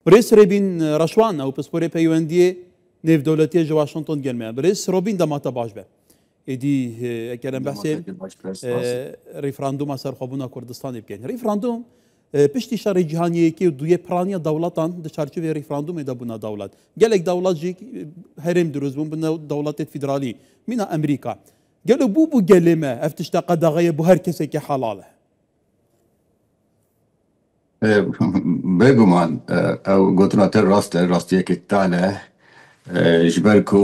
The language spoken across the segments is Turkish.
بريس ريبين رشوان او باسبوري بيواندي نيف دولتي جو واشنطن جلمه بريس روبين دما تباش به ادي كلام بحثي ريفراندوم اثر خبونا كردستان بكن ريفراندوم پشتی شهر جهانی که دوی پرانی دولتان در چارچوب ریفراندوم دا بنا دولت گلک دولت جی هرم دروز بون بنا دولت فدرالی من امریکا گلو بو گلمه افتشتا قدغه بو هر کسی که حلاله بگمان او گوتنات راستیه که تاله جبرکو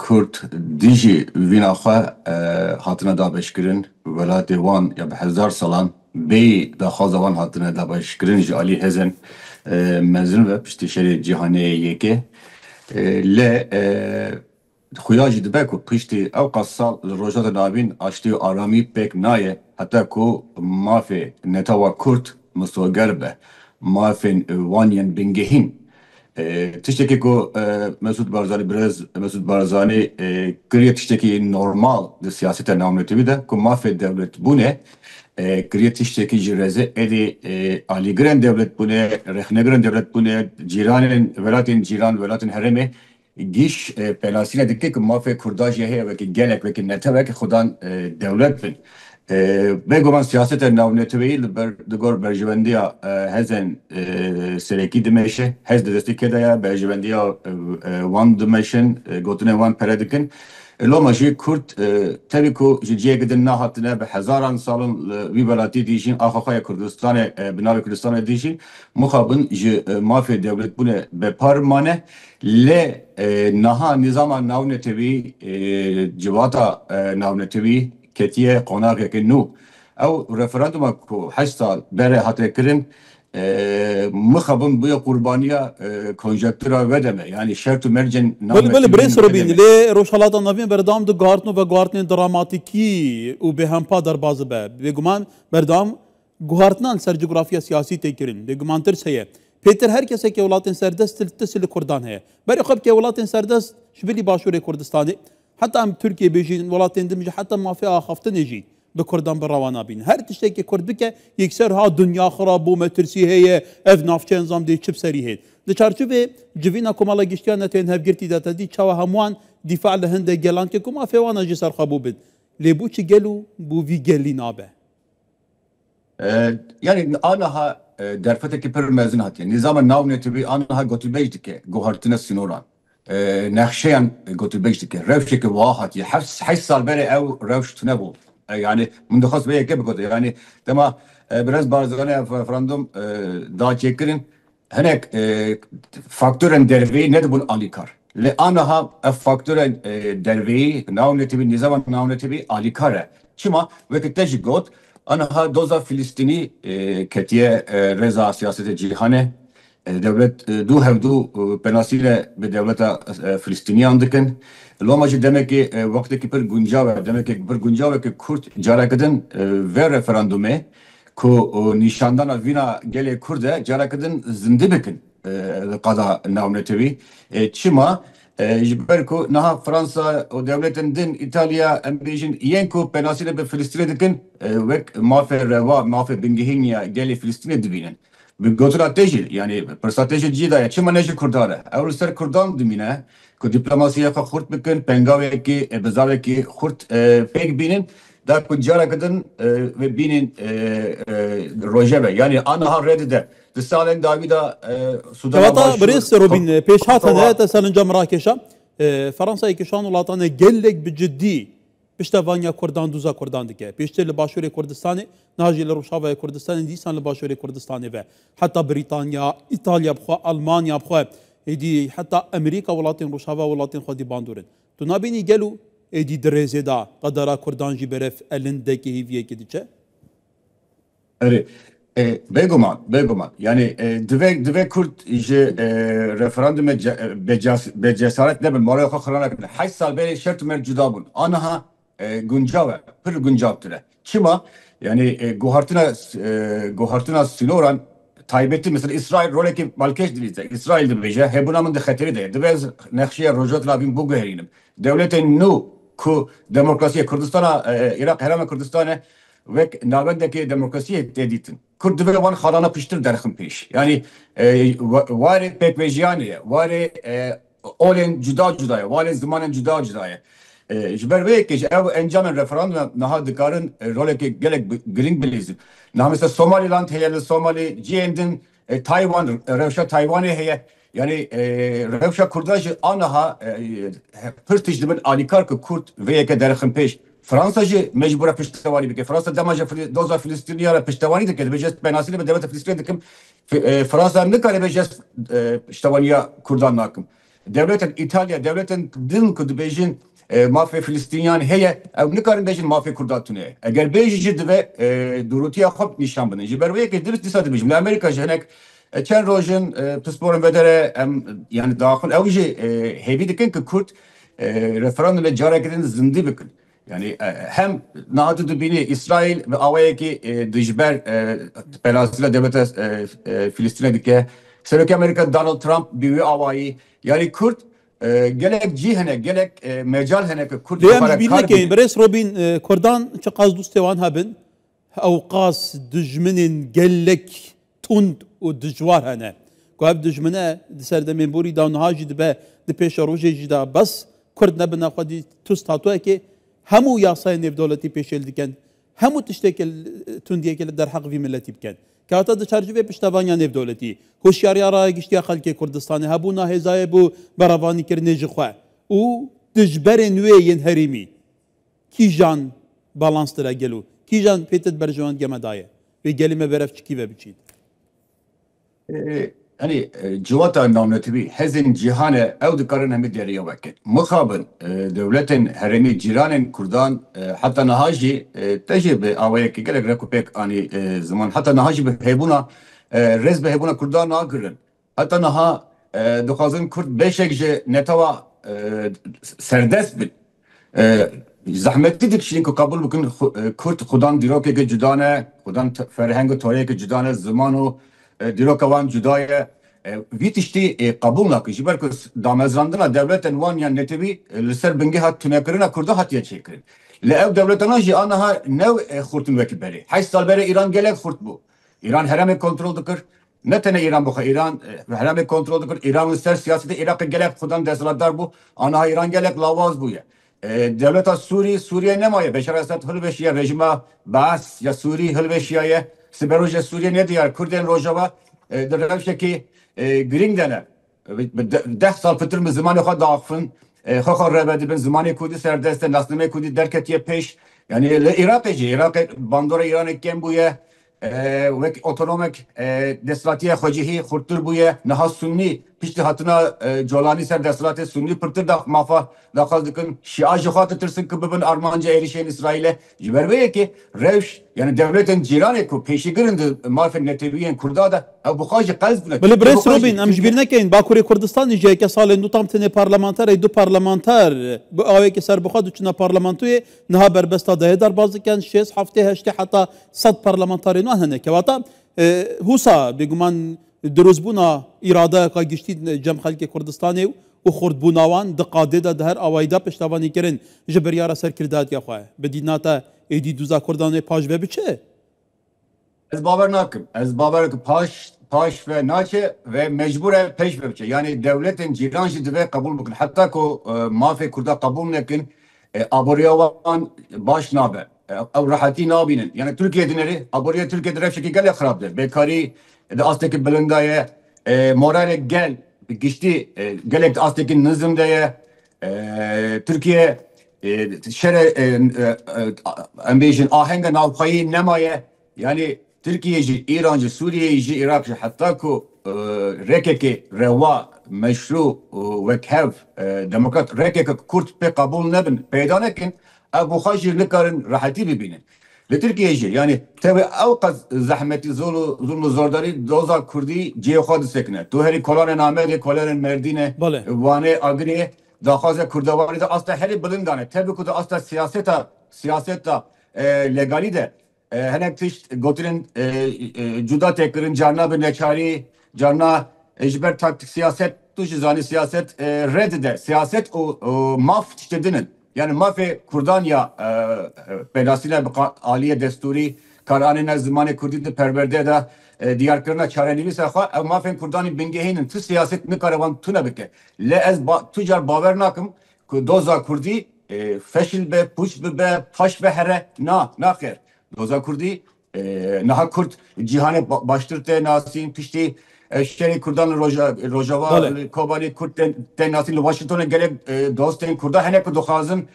کرد دیجی ویناخوا هاتنا دابش کرن ولات وان یا به 1000 سالان بی داخواز وان هاتنا دابش کرن جالی هزن مزن و پشتی شهر جهانی یکی ل خویاجی دبه کو پشتی او قصال روجات نابین اشتی آرامی پک نایه حتی کو مافی نتاوا کرد مستوگر به مافین وانین بنگهین تشتكي كو مسعود بارزاني برز مسعود بارزاني كريه تشتكي نورمال دي سياسه نامنتي بده كو ما في دوله بونه كريه تشتكي جرزه ادي علي جران دوله بونه رخنجران دوله بونه جيران ولاتن هرمه جيش بلاسينا دكي كو ما في كرداج هي وكي جلك وكي نتبك خدان دولت بن بگویم سیاست ناونتوی دکور برجوندیا هزن سرکی دمیشه هز دستی که دایا برجوندیا وان دمیشن گوتنه وان پردکن لو ماشي كرد تبكو جيجي قد نهاتنا بهزاران سالن ويبلاتي ديجين اخاخا كردستان بناوي كردستان ديجين مخابن ما في دولت بونه بپارمانه ل نها نظام ناونتوی جواتا ناونتوی كتيه قناغ كنو او ريفراندوم كو حسال بره هاتي كرن مخابن بيا قربانيه كونجكتورا ودمه يعني شرط مرجن بل بريس روبين لي روشالات نافين بردام دو غارتنو و غارتن دراماتيكي و بهمپا در بازبه بگمان بردام غارتنان سر جغرافيا سياسي تكرين بگمان ترس هي بيتر هر کسی که ولاتن سردست تسل کردان هي بري خب که ولاتن سردست شبلي باشور كردستاني حتى ام تركيا بيجين ولاتن دمج حتى ما فيها خفتن يجي بكردان بروانا بين هر تشتكي كرد بك يكسر ها دنيا خراب ومترسي هي اف نافچه نظام دي چب سري هي دچارچوبه جوينا كمالا گشتيان تين هفگرتي داتا دي چاوا هموان دفاع لهند گلان که كما فيوانا جي سرخبو بد لبو چي گلو بو في گلي نابه يعني انا درفتك پر مزن هاتي نظام الناونتبي انا گوتبيجدك گوهرتنا سينوران نخشيان گوتبيجدك روشك واحد يحس حسال بري او روش تنبو يعني من دخص بيه كيف قلت يعني تما برز بارزغاني فرندوم دا چكرين هناك فاكتورن دروي ندبون اليكار لانها فاكتورن دروي ناونتبي نظام ناونتبي اليكار چما وقت تجي قلت انها دوزا فلسطيني كتيه رضا سياسة جيهانه devlet du hevdu penasile be devleta Filistiniyan dikin. Lomacı demek ki vakteki bir güncave demek ki bir güncave ki Kürt carakadın ve referandume ku nişandan vina gele Kürde carakadın zindi bikin kada navnetevi. Çima jiberku naha Fransa o devletin din İtalya embijin yenku penasile be Filistin'e dikin ve mafe reva mafe bingihinya gele Filistin'e dibinin. بگوترا تیجی یعنی پرساتیجی جیدا یا چه منیجی کرداره اول سر کردان دمینه که دیپلماسیه که خورد بکن پنگاوی کی بزاوی کی خورد پیک بینن دا کنجارا کدن و بینن روجبه یعنی آنها رده دستالن داویدا سودان وطا بريس روبين بيشات هنا تسالنجا مراكشا فرنسا يكشان ولاطانا قلق بجدي بشتافانيا كردان دوزا كردان دكه بيشتي لباشوري كردستاني ناجي لروشافا كردستاني ديسان لباشوري كردستاني و حتى بريطانيا ايطاليا بخوا المانيا بخوا ايدي حتى امريكا ولاتين روشافا ولاتين خو دي باندورن تو نابيني قالوا ايدي دريزيدا قدرا كردان جي برف الندكي هيفيه كديچه بگمان yani dve Kürt referandum be cesaret ne bil maraya kharanak 8 sal beri şart mevcuda bun anaha guncave pir guncavtire çima yani guhartina siloran taybetti mesela İsrail roleki malkeş dilize İsrail dibije hebunamın da xeteri de devez nexşiye rojot labin bu gehrinim devletin nu ku demokrasiye Kürdistan'a Irak herame Kürdistan'a ve navendeki demokrasiye deditin Kurd ve van xalana piştir derxin peş. Yani var pekvejiyaniye, var olen cuda cudaya, var zamanın cuda cudaya. Jiber ve ki ev encamın referandum naha dikarın roleki gelek giring bilizim. Naha mesela Somaliland heyeli Somali, Ciyendin Tayvan, Revşa Tayvan'ı heye. Yani Revşa Kurdajı anaha pırtıcılığın alikar ki Kurt ve yeke derxin peş. Fransacı mecbura piştevani bike. Fransa demaca doza Filistiniyara piştevani dike. Becest benasıyla ve devlet Filistin dikim. Fransa ne kadar becest piştevaniya Kurdan nakım. Devletin İtalya, devletin din kudu bejin mafya Filistinyan heye. Ne kadar bejin mafya Kurdan tüne. Eğer bejicid ve durutiya hop nişan bine. Jiber ve yeke dirist disadı bejim. Amerika jenek çen rojun psporun vedere yani dahil evji hevi dikin ki Kurt referandum ile careketin zindi bikin. Yani hem nadı dubini İsrail ve avayaki dijber pelasıyla devlete Filistin'e dike. Serok Amerika Donald Trump büyü avayı. Yani Kürt gelek cihene gelek mecal hene ki Kürt Leyem bilmek yani beres Robin Kurdan çakaz dustevan habin avqas dijminin gelek tund و دجوار هنه کو هب دجمنه سر د منبوری دا نه جد به د پیش روجه جدا بس کرد نبنا خودی تو ستاتو که همو یاسای نف دولتی پیشل دکن همو تشتکل تندیه که در حق وی ملتی بکن که حتی د چارجوی پشتوانیا نف دولتی هوشیاری را گشتیا خلک کردستان هبونا هزای بو براوانی کرنه جخوا او دجبر نوین هریمی کی جان بالانس تر گلو کی جان پیتت برجوان گمدایه و گلمه برف چکی و بچید hani civata namnetibi hezin cihane ev dikarın hemi deriye vakit. Mukabın devletin heremi ciranen Kurdan hatta nahaji tecrübe avaya ki gerek rekupek ani zaman hatta nahaji be hebuna rez be hebuna Kurdan nagırın. Hatta naha dokazın Kurd beşekce netava serdest bil. Zahmetli dikşinin ki kabul bugün Kurd Kurdan diroke ki cudane Kurdan ferhengi toriye ki cudane zamanu دیروکوان جدای ویتشتی قبول نکردی. جبر که دامزراندن دولت انوان یا نتیبی لسر بنگه هات تنکرنا کرده هاتیه چیکرد. لعب دولتنا جی آنها نو خورتن وکی بری. 8 سال بری ایران گلک خورت بو. ایران هرم کنترل دکر. نه تنه ایران بخو ایران هرم کنترل دکر. ایران سر سیاست عراق گلک خودان دستلاتدار بو. آنها ایران گلک لاواز بویه. devlet Suriye ne maye? Beşar Esad Hılveşiye rejima Baas ya Suriye Hılveşiye'ye Siberoje Suriye ne diyar? Kürden Rojava derevşeki Gring dene. 10 sal fıtır mı zamanı kadar dağıfın. Xaxar rebedi ben zamanı kudi serdeste nasname kudi derketiye peş. Yani Irak bandora İran ekken buye. Ve otonomik deslatiye xojihi xurtur buye. Naha Sunni pişti hatına Colani ser deslati Sunni pırtır da mafa daxal dikin Şia jixat tırsın ki bibin Armanca erişen İsrail'e jiberbeye ki revş yani devletin ciranı ku peşigirindi marfen netebiyen kurda da bu xaji qalz bile. Bile bres Robin am jibirne kein Bakuri Kurdistan je ke salen du tam tene parlamenter du parlamenter bu ave ke ser buxad uçna parlamentoye naha berbesta da hedar bazıken 6 hafte heşte hatta 100 parlamenterin hene kevata husa biguman دروزبونا إرادة كاجشتي جم خلق كردستان وخرد بوناوان دقادة ده هر أوايدا پشتوانی کرن جبریارا سر کرداد یا خواه بدیناتا ایدی دوزا کردانه پاش به بچه Ez baver nakim. Ez baver ki paş ve naçe ve mecbure peş ve bçe. Yani devletin ciranjı dive kabul bukun. Hatta ko mafi kurda kabul nekin aboriyavan baş nabe. Ev rahati nabinin. Yani Türkiye dinleri aboriya Türkiye direk şeki gel yakrabdır. Bekari asteki bilindaya morale gel geçti gelek asteki nizimdeye Türkiye şere ambijin ahenge navkayı nemaye yani Türkiye'ci, İrancı, Suriye'ci, Irakçı hatta ku rekeki reva meşru ve kev demokrat rekeki Kürt pe kabul nebin peyda nekin bu xajir nikarin rahati bibinin. Türkiye'ci yani tabi avqaz zahmeti zulmü zordari doza Kurdi cihad sekne. Tu heri kolan namede kolan merdine vane agni daxaze Kurdavari da asla heri bilindane. Tabi ku da asla siyaseta legali de henek tiş gotirin cuda tekrin carna bir neçari carna ejber taktik siyaset tuşi zani siyaset reddeder. Siyaset o maf tiştedinin. Yani mafi Kurdanya belasıyla aliye desturi karane zamanı Kurdî de perverde da diyarkirina çarelivi saha ev mafên Kurdanî bingehînin tu siyaset nikaravan tu nebike. Le ez tucar bawer nakim ku doza Kurdî feşil be, puç be, paş be here na xêr. Doza Kurdî naha Kurd cihane baştırte nasîn piştî Şerê Kurdan Rojava Kobalî Kurd tên nasîn li Washingtonê gelek dostên Kurda hene ku dixwazin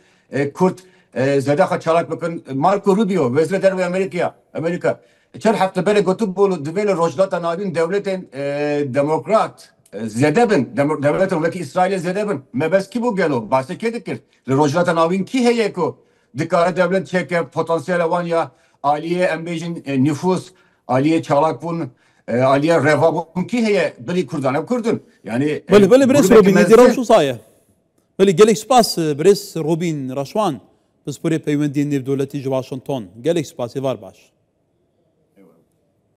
Kurd zedaxa çalak bikin Marco Rubio Vezîr Derve Amerika çar hefte bere gotûbû divê li rojhilata navîn dewletên demokrat zêde bin devletên wekî İsraîlê zêde bin mebez kî bû gelo basê kê dikir li rojhilata navîn kî heye ku dikare devlet çeke potansiyela wan ya aliyê em bêjin nüfus aliyê çalak bûn aliyê reva bûn kî heye bilî Kurdan ev Kurdin yani بله برس روبین دیرام شو سایه بله گلک سپاس برس روبین رشوان بسپوری پیوندی نیو دولتی جو واشنطن گلک سپاسی var baş